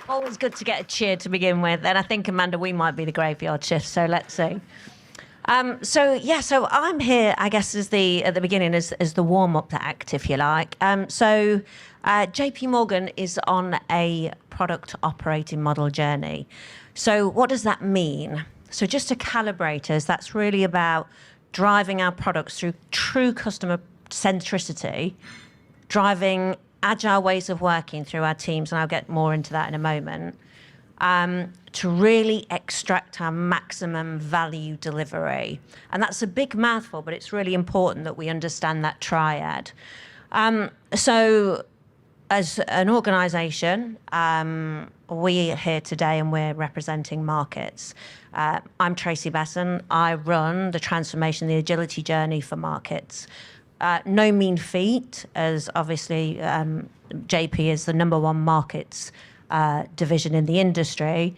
Always good to get a cheer to begin with. And I think, Amanda, we might be the graveyard shift, so let's see. So I'm here, I guess, at the beginning as the warm-up act, if you like. JP Morgan is on a product operating model journey. So what does that mean? So just to calibrate us, that's really about driving our products through true customer centricity, driving agile ways of working through our teams, and I'll get more into that in a moment, to really extract our maximum value delivery. And that's a big mouthful, but it's really important that we understand that triad. So as an organization, we are here today and we're representing markets. I'm Tracy Besson. I run the transformation, the agility journey for markets. No mean feat, as obviously JP is the #1 markets division in the industry,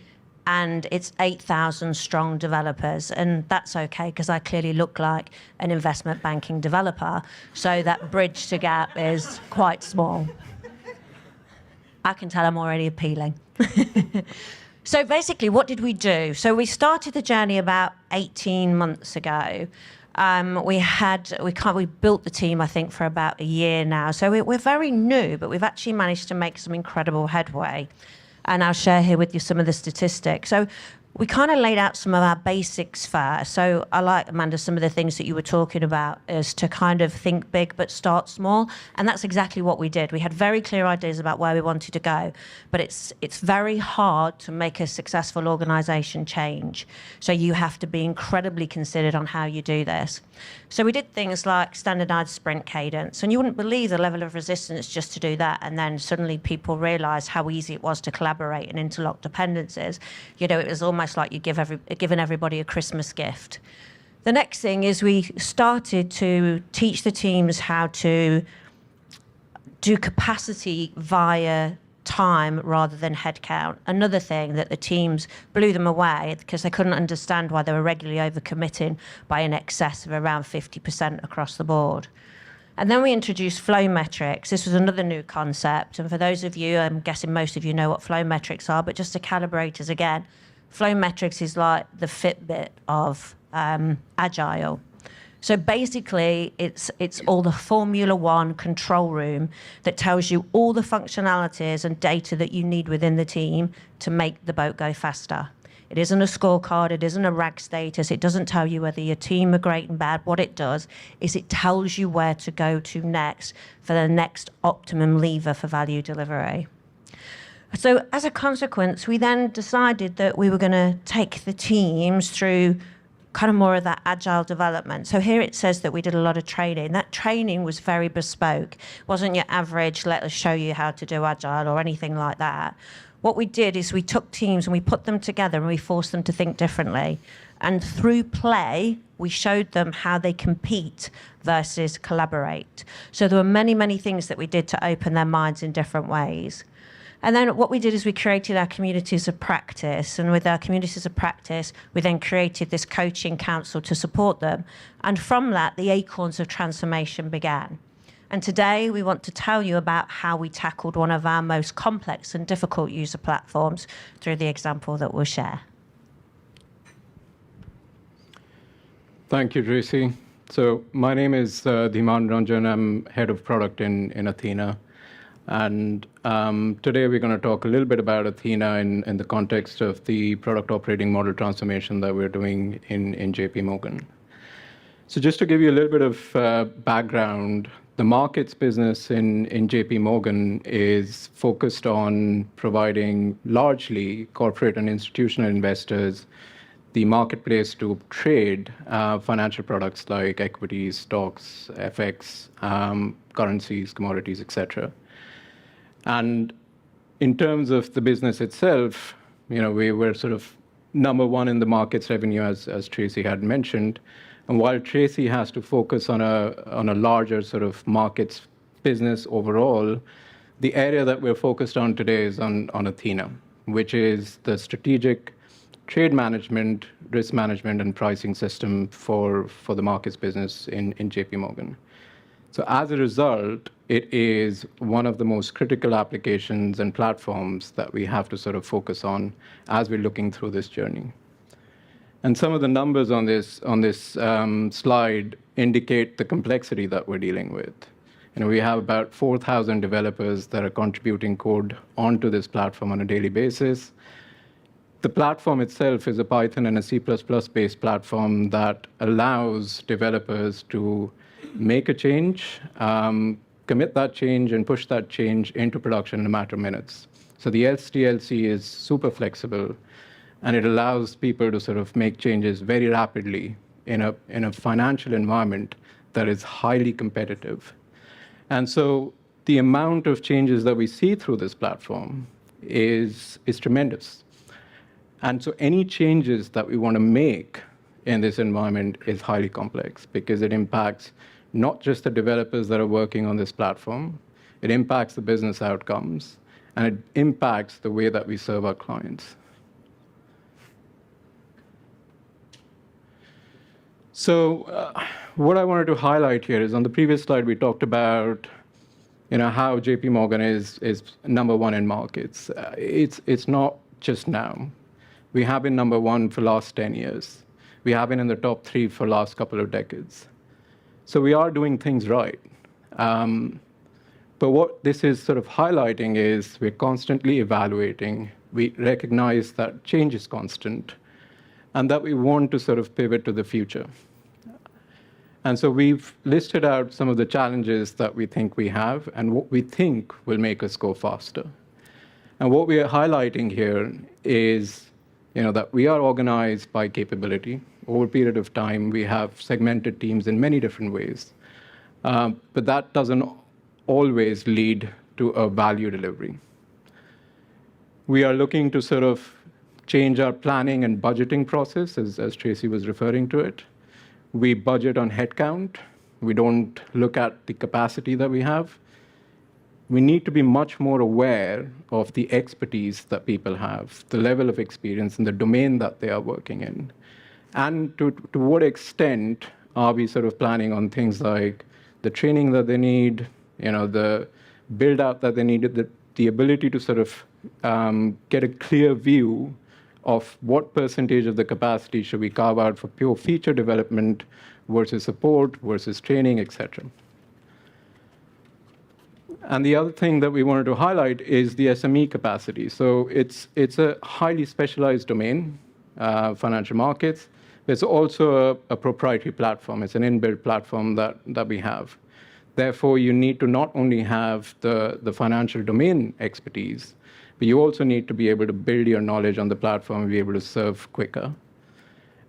and it's 8,000 strong developers, and that's okay because I clearly look like an investment banking developer, so that bridge to gap is quite small. I can tell I'm already appealing. So basically, what did we do? So we started the journey about 18 months ago. We built the team, I think, for about a year now. So we're very new, but we've actually managed to make some incredible headway. And I'll share here with you some of the statistics. So we kind of laid out some of our basics first. So I like, Amanda, some of the things that you were talking about is to kind of think big but start small. And that's exactly what we did. We had very clear ideas about where we wanted to go. But it's very hard to make a successful organization change. So you have to be incredibly considered on how you do this. So we did things like standardized sprint cadence. And you wouldn't believe the level of resistance just to do that. And then suddenly people realized how easy it was to collaborate and interlock dependencies. You know, it was almost like you'd given everybody a Christmas gift. The next thing is we started to teach the teams how to do capacity via time rather than headcount. Another thing that the teams blew them away because they couldn't understand why they were regularly overcommitting by an excess of around 50% across the board. And then we introduced flow metrics. This was another new concept. And for those of you, I'm guessing most of you know what flow metrics are, but just to calibrate us again, flow metrics is like the Fitbit of Agile. So basically, it's all the Formula One control room that tells you all the functionalities and data that you need within the team to make the boat go faster. It isn't a scorecard, it isn't a RAG status, it doesn't tell you whether your team are great and bad. What it does is it tells you where to go to next for the next optimum lever for value delivery. So as a consequence, we then decided that we were going to take the teams through kind of more of that agile development. So here it says that we did a lot of training. That training was very bespoke. It wasn't your average, let us show you how to do agile or anything like that. What we did is we took teams and we put them together and we forced them to think differently. And through play, we showed them how they compete versus collaborate. So there were many, many things that we did to open their minds in different ways. And then what we did is we created our communities of practice. And with our communities of practice, we then created this coaching council to support them. And from that, the acorns of transformation began. And today, we want to tell you about how we tackled one of our most complex and difficult user platforms through the example that we'll share. Thank you, Tracy. So my name is Dhiman Ranjan. I'm head of product in Athena. And today we're going to talk a little bit about Athena in the context of the product operating model transformation that we're doing in JP Morgan. So just to give you a little bit of background, the markets business in JP Morgan is focused on providing largely corporate and institutional investors the marketplace to trade financial products like equities, stocks, FX, currencies, commodities, etc. And in terms of the business itself, you know, we were sort of #1 in the markets revenue, as Tracy had mentioned. And while Tracy has to focus on a larger sort of markets business overall, the area that we're focused on today is on Athena, which is the strategic trade management, risk management, and pricing system for the markets business in JP Morgan. So as a result, it is one of the most critical applications and platforms that we have to sort of focus on as we're looking through this journey. And some of the numbers on this slide indicate the complexity that we're dealing with. We have about 4,000 developers that are contributing code onto this platform on a daily basis. The platform itself is a Python and a C++ based platform that allows developers to make a change, commit that change, and push that change into production in a matter of minutes. So the SDLC is super flexible, and it allows people to sort of make changes very rapidly in a financial environment that is highly competitive. And so the amount of changes that we see through this platform is tremendous. And so any changes that we want to make in this environment is highly complex because it impacts not just the developers that are working on this platform, it impacts the business outcomes, and it impacts the way that we serve our clients. So what I wanted to highlight here is on the previous slide, we talked about how JP Morgan is number one in markets. It's not just now. We have been number one for the last 10 years. We have been in the top 3 for the last couple of decades. So we are doing things right. But what this is sort of highlighting is we're constantly evaluating. We recognize that change is constant and that we want to sort of pivot to the future. And so we've listed out some of the challenges that we think we have and what we think will make us go faster. And what we are highlighting here is that we are organized by capability. Over a period of time, we have segmented teams in many different ways. But that doesn't always lead to a value delivery. We are looking to sort of change our planning and budgeting process, as Tracy was referring to it. We budget on headcount. We don't look at the capacity that we have. We need to be much more aware of the expertise that people have, the level of experience in the domain that they are working in. And to what extent are we sort of planning on things like the training that they need, the build out that they need, the ability to sort of get a clear view of what percentage of the capacity should we carve out for pure feature development versus support versus training, et cetera. And the other thing that we wanted to highlight is the SME capacity. So it's a highly specialized domain, financial markets. It's also a proprietary platform. It's an inbuilt platform that we have. Therefore, you need to not only have the financial domain expertise, but you also need to be able to build your knowledge on the platform and be able to serve quicker.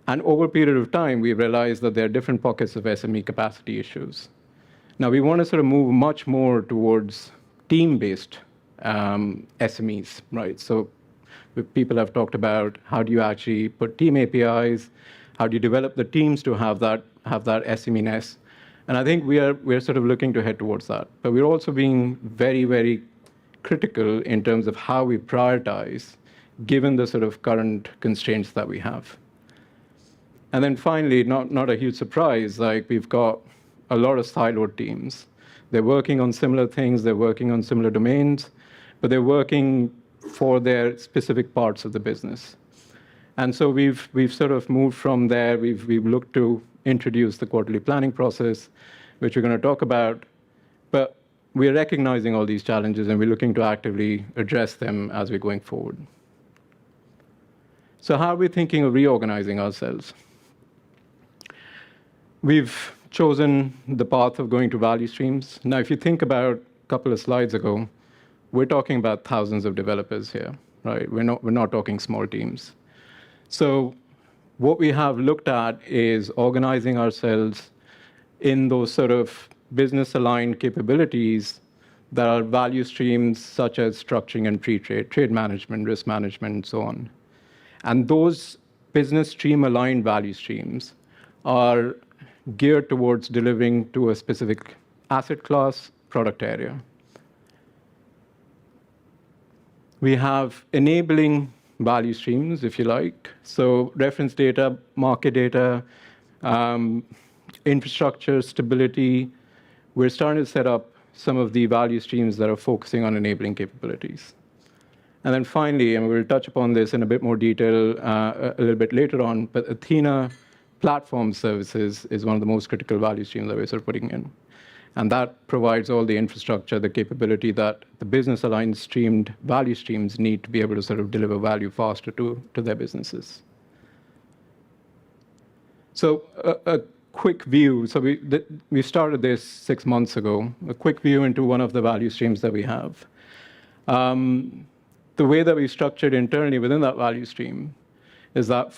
And over a period of time, we've realized that there are different pockets of SME capacity issues. Now, we want to sort of move much more towards team-based SMEs, right? So people have talked about how do you actually put team APIs, how do you develop the teams to have that SME-ness. And I think we're sort of looking to head towards that. But we're also being very, very critical in terms of how we prioritize, given the sort of current constraints that we have. And then finally, not a huge surprise, like we've got a lot of siloed teams. They're working on similar things, they're working on similar domains, but they're working for their specific parts of the business. And so we've sort of moved from there. We've looked to introduce the quarterly planning process, which we're going to talk about. But we're recognizing all these challenges, and we're looking to actively address them as we're going forward. So how are we thinking of reorganizing ourselves? We've chosen the path of going to value streams. Now, if you think about a couple of slides ago, we're talking about thousands of developers here, right? We're not talking small teams. So what we have looked at is organizing ourselves in those sort of business-aligned capabilities that are value streams such as structuring and pre-trade, trade management, risk management, and so on. And those business stream-aligned value streams are geared towards delivering to a specific asset class, product area. We have enabling value streams, if you like. So reference data, market data, infrastructure, stability. We're starting to set up some of the value streams that are focusing on enabling capabilities. And then finally, and we'll touch upon this in a bit more detail a little bit later on, but Athena platform services is one of the most critical value streams that we're sort of putting in. And that provides all the infrastructure, the capability that the business aligned streamed value streams need to be able to sort of deliver value faster to their businesses. So a quick view. So we started this 6 months ago. A quick view into one of the value streams that we have. The way that we structured internally within that value stream is that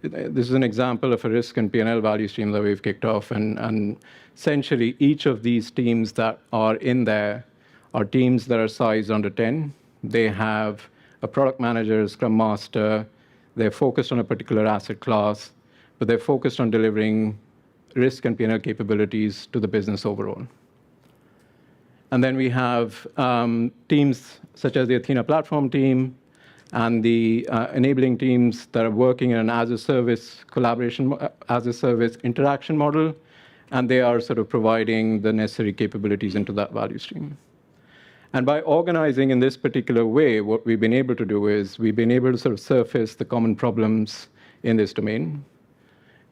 this is an example of a risk and P&L value stream that we've kicked off, and essentially each of these teams that are in there are teams that are sized under 10. They have a product manager, scrum master, they're focused on a particular asset class, but they're focused on delivering risk and P&L capabilities to the business overall. And then we have teams such as the Athena platform team and the enabling teams that are working in an as-a-service collaboration, as-a-service interaction model, and they are sort of providing the necessary capabilities into that value stream. And by organizing in this particular way, what we've been able to do is we've been able to sort of surface the common problems in this domain.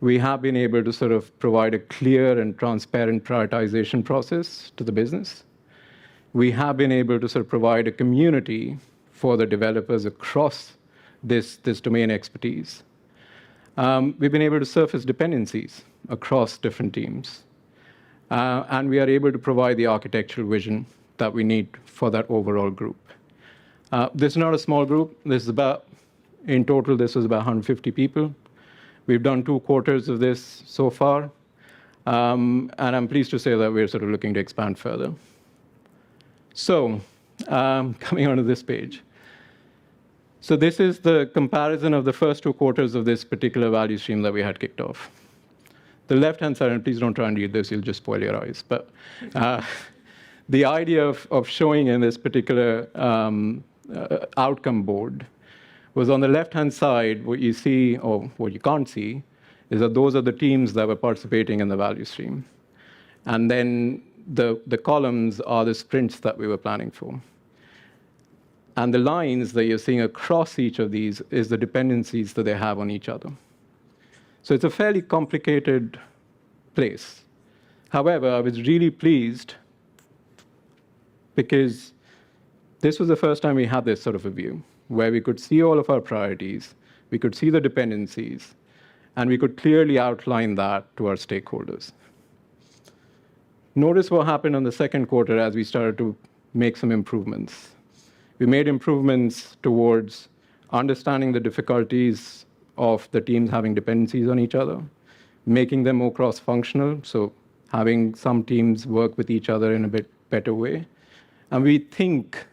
We have been able to sort of provide a clear and transparent prioritization process to the business. We have been able to sort of provide a community for the developers across this domain expertise. We've been able to surface dependencies across different teams. And we are able to provide the architectural vision that we need for that overall group. This is not a small group. In total, this was about 150 people. We've done 2 quarters of this so far. And I'm pleased to say that we're sort of looking to expand further. So, coming onto this page. So this is the comparison of the first 2 quarters of this particular value stream that we had kicked off. The left-hand side, and please don't try and read this, you'll just spoil your eyes. But the idea of showing in this particular outcome board was on the left-hand side, what you see, or what you can't see, is that those are the teams that were participating in the value stream. And then the columns are the sprints that we were planning for. And the lines that you're seeing across each of these is the dependencies that they have on each other. So it's a fairly complicated place. However, I was really pleased because this was the first time we had this sort of a view, where we could see all of our priorities, we could see the dependencies, and we could clearly outline that to our stakeholders. Notice what happened on the second quarter as we started to make some improvements. We made improvements towards understanding the difficulties of the teams having dependencies on each other, making them more cross-functional, so having some teams work with each other in a bit better way. And we think,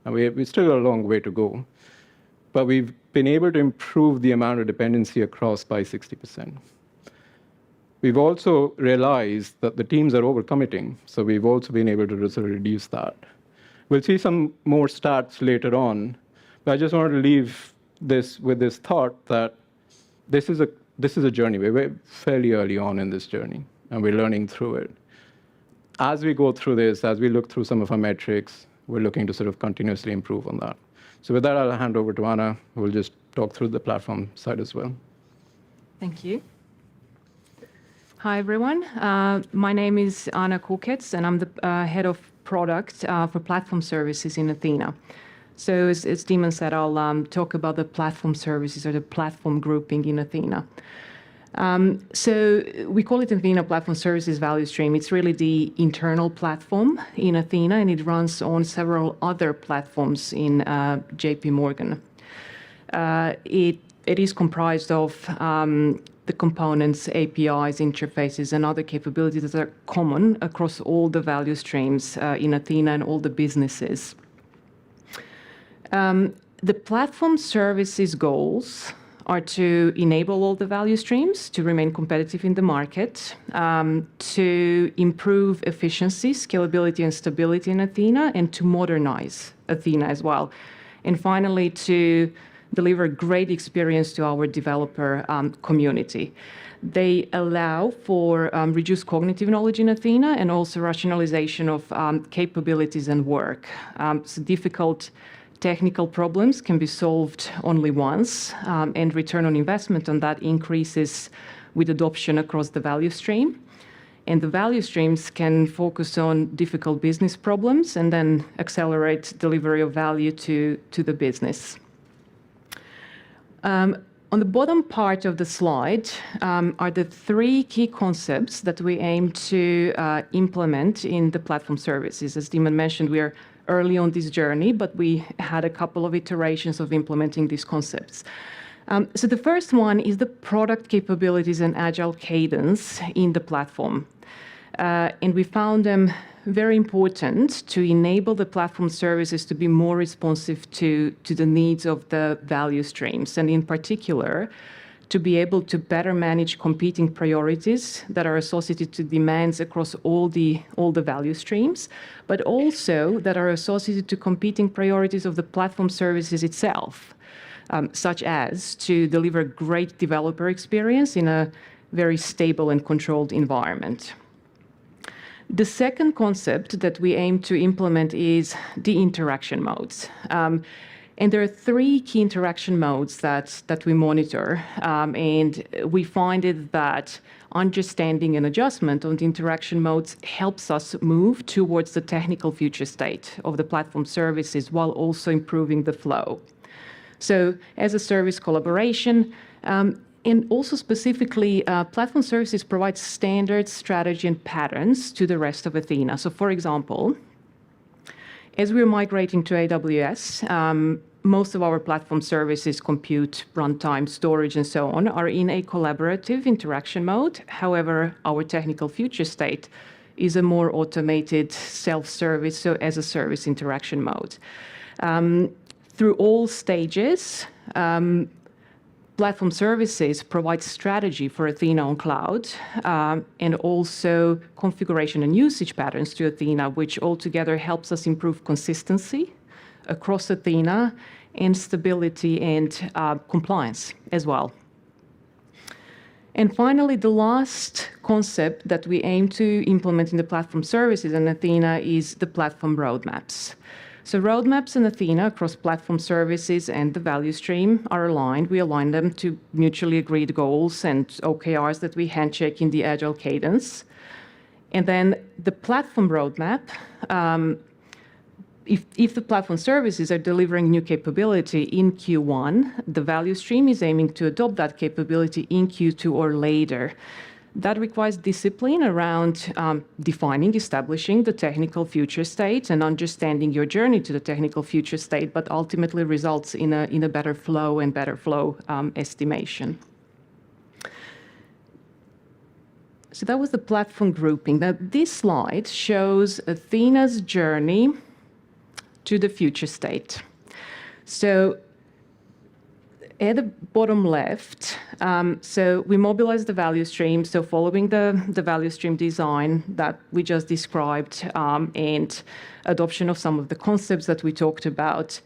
and we still got a long way to go, but we've been able to improve the amount of dependency across by 60%. We've also realized that the teams are overcommitting, so we've also been able to sort of reduce that. We'll see some more stats later on, but I just wanted to leave this with this thought that this is a journey. We're fairly early on in this journey, and we're learning through it. As we go through this, as we look through some of our metrics, we're looking to sort of continuously improve on that. So with that, I'll hand over to Anna, who will just talk through the platform side as well. Thank you. Hi, everyone. My name is Anna Kukets, and I'm the head of product for platform services in Athena. So as Dimon said, I'll talk about the platform services or the platform grouping in Athena. So we call it Athena Platform Services Value Stream. It's really the internal platform in Athena, and it runs on several other platforms in JP Morgan. It is comprised of the components, APIs, interfaces, and other capabilities that are common across all the value streams in Athena and all the businesses. The platform services goals are to enable all the value streams to remain competitive in the market, to improve efficiency, scalability, and stability in Athena, and to modernize Athena as well. And finally, to deliver great experience to our developer community. They allow for reduced cognitive knowledge in Athena and also rationalization of capabilities and work. So difficult technical problems can be solved only once, and return on investment on that increases with adoption across the value stream. And the value streams can focus on difficult business problems and then accelerate delivery of value to the business. On the bottom part of the slide are the three key concepts that we aim to implement in the platform services. As Dimon mentioned, we are early on this journey, but we had a couple of iterations of implementing these concepts. So the first one is the product capabilities and agile cadence in the platform. And we found them very important to enable the platform services to be more responsive to the needs of the value streams, and in particular, to be able to better manage competing priorities that are associated to demands across all the value streams, but also that are associated to competing priorities of the platform services itself, such as to deliver great developer experience in a very stable and controlled environment. The second concept that we aim to implement is the interaction modes. And there are three key interaction modes that we monitor. And we find it that understanding and adjustment on the interaction modes helps us move towards the technical future state of the platform services while also improving the flow. So as a service collaboration, and also specifically, platform services provide standards, strategy, and patterns to the rest of Athena. So for example, as we're migrating to AWS, most of our platform services, compute, runtime, storage, and so on, are in a collaborative interaction mode. However, our technical future state is a more automated self-service, so as a service interaction mode. Through all stages, platform services provide strategy for Athena on cloud, and also configuration and usage patterns to Athena, which altogether helps us improve consistency across Athena and stability and compliance as well. And finally, the last concept that we aim to implement in the platform services in Athena is the platform roadmaps. So roadmaps in Athena across platform services and the value stream are aligned. We align them to mutually agreed goals and OKRs that we handshake in the agile cadence. And then the platform roadmap, if the platform services are delivering new capability in Q1, the value stream is aiming to adopt that capability in Q2 or later. That requires discipline around defining, establishing the technical future state and understanding your journey to the technical future state, but ultimately results in a better flow and better flow estimation. So that was the platform grouping. Now, this slide shows Athena's journey to the future state. So at the bottom left, so we mobilize the value stream. So following the value stream design that we just described and adoption of some of the concepts that we talked about,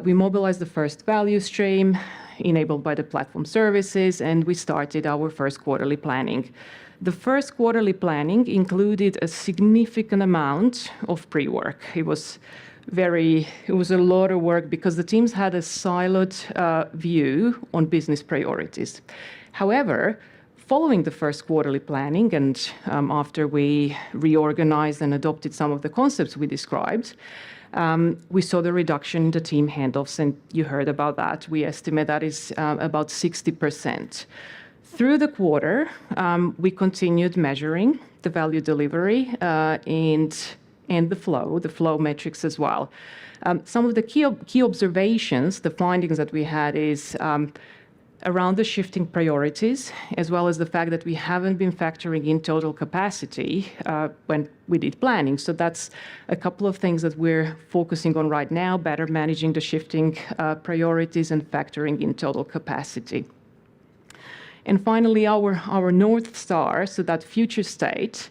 we mobilized the first value stream enabled by the platform services, and we started our first quarterly planning. The first quarterly planning included a significant amount of pre-work. It was a lot of work because the teams had a siloed view on business priorities. However, following the first quarterly planning and after we reorganized and adopted some of the concepts we described, we saw the reduction in the team handoffs, and you heard about that. We estimate that is about 60%. Through the quarter, we continued measuring the value delivery and the flow metrics as well. Some of the key observations, the findings that we had is around the shifting priorities, as well as the fact that we haven't been factoring in total capacity when we did planning. So that's a couple of things that we're focusing on right now, better managing the shifting priorities and factoring in total capacity. And finally, our North Star, so that future state,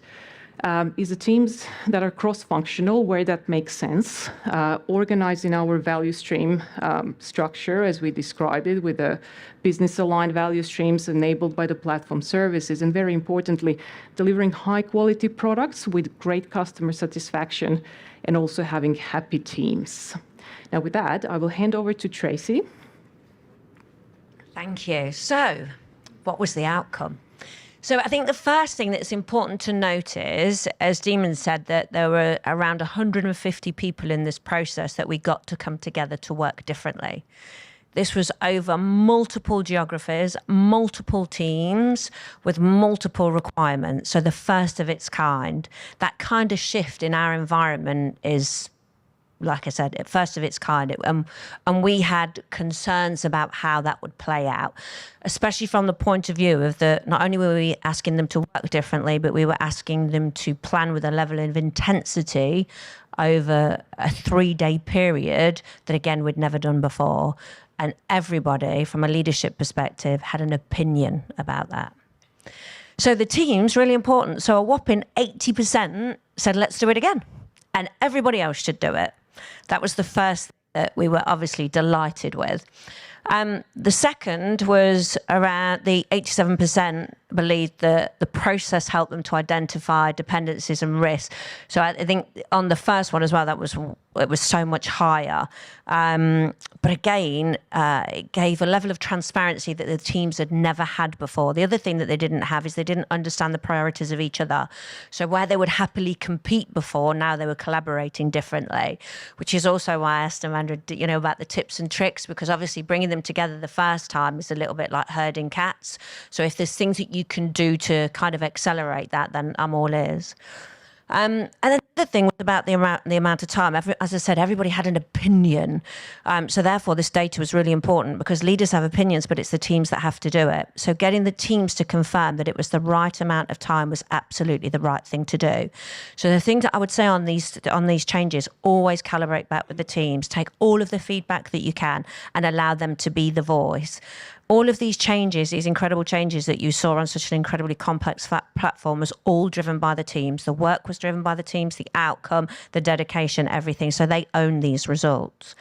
is the teams that are cross-functional, where that makes sense, organized in our value stream structure, as we described it, with the business-aligned value streams enabled by the platform services, and very importantly, delivering high-quality products with great customer satisfaction and also having happy teams. Now, with that, I will hand over to Tracy. Thank you. So, what was the outcome? So I think the first thing that's important to note is, as Demon said, that there were around 150 people in this process that we got to come together to work differently. This was over multiple geographies, multiple teams with multiple requirements. So the first of its kind. That kind of shift in our environment is, like I said, first of its kind. And we had concerns about how that would play out, especially from the point of view of not only were we asking them to work differently, but we were asking them to plan with a level of intensity over a 3-day period that, again, we'd never done before. And everybody, from a leadership perspective, had an opinion about that. So the team's really important. So a whopping 80% said, let's do it again. And everybody else should do it. That was the first that we were obviously delighted with. The second was around the 87% believed that the process helped them to identify dependencies and risks. So I think on the first one as well, it was so much higher. But again, it gave a level of transparency that the teams had never had before. The other thing that they didn't have is they didn't understand the priorities of each other. So where they would happily compete before, now they were collaborating differently, which is also why I asked Amanda, about the tips and tricks, because obviously bringing them together the first time is a little bit like herding cats. So if there's things that you can do to kind of accelerate that, then I'm all ears. And then the other thing was about the amount of time. As I said, everybody had an opinion. So therefore, this data was really important because leaders have opinions, but it's the teams that have to do it. So getting the teams to confirm that it was the right amount of time was absolutely the right thing to do. So the thing that I would say on these changes, always calibrate back with the teams. Take all of the feedback that you can and allow them to be the voice. All of these changes, these incredible changes that you saw on such an incredibly complex platform, was all driven by the teams. The work was driven by the teams, the outcome, the dedication, everything. So they own these results.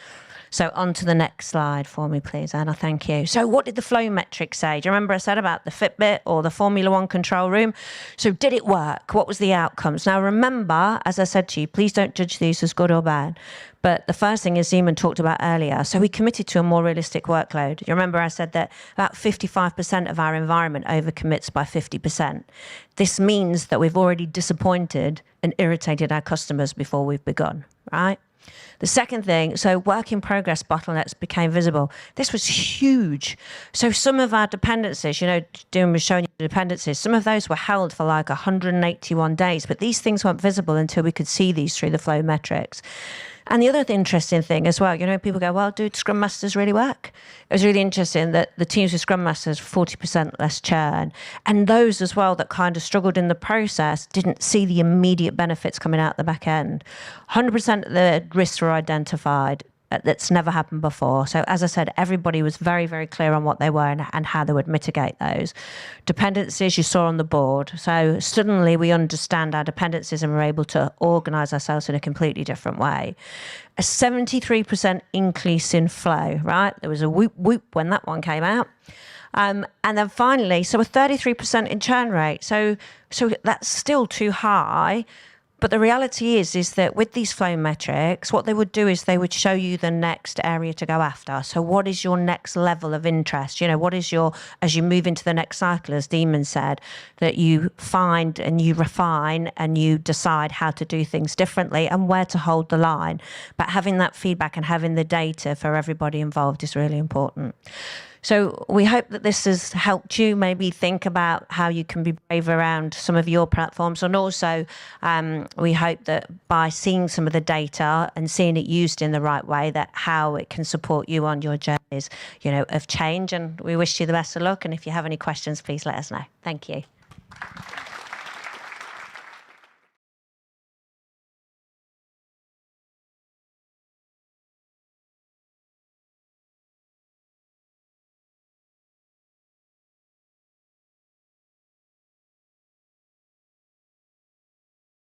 So on to the next slide for me, please, Anna. Thank you. So what did the flow metrics say? Do you remember I said about the Fitbit or the Formula One control room? So did it work? What was the outcomes? Now, remember, as I said to you, please don't judge these as good or bad. But the first thing, as Zeman talked about earlier, so we committed to a more realistic workload. You remember I said that about 55% of our environment overcommits by 50%. This means that we've already disappointed and irritated our customers before we've begun, right? The second thing, so work in progress bottlenecks became visible. This was huge. So some of our dependencies, Doom was showing you the dependencies, some of those were held for like 181 days, but these things weren't visible until we could see these through the flow metrics. And the other interesting thing as well, people go, well, do Scrum Masters really work? It was really interesting that the teams with Scrum Masters, 40% less churn. And those as well that kind of struggled in the process didn't see the immediate benefits coming out the back end. 100% of the risks were identified. That's never happened before. So as I said, everybody was very, very clear on what they were and how they would mitigate those. Dependencies you saw on the board. So suddenly we understand our dependencies and we're able to organize ourselves in a completely different way. A 73% increase in flow, right? There was a whoop whoop when that one came out. And then finally, so a 33% in churn rate. So that's still too high. But the reality is that with these flow metrics, what they would do is they would show you the next area to go after. So what is your next level of interest? What is as you move into the next cycle, as Demon said, that you find and you refine and you decide how to do things differently and where to hold the line. But having that feedback and having the data for everybody involved is really important. So we hope that this has helped you maybe think about how you can be brave around some of your platforms. And also, we hope that by seeing some of the data and seeing it used in the right way, that how it can support you on your journeys, of change. And we wish you the best of luck. And if you have any questions, please let us know. Thank you.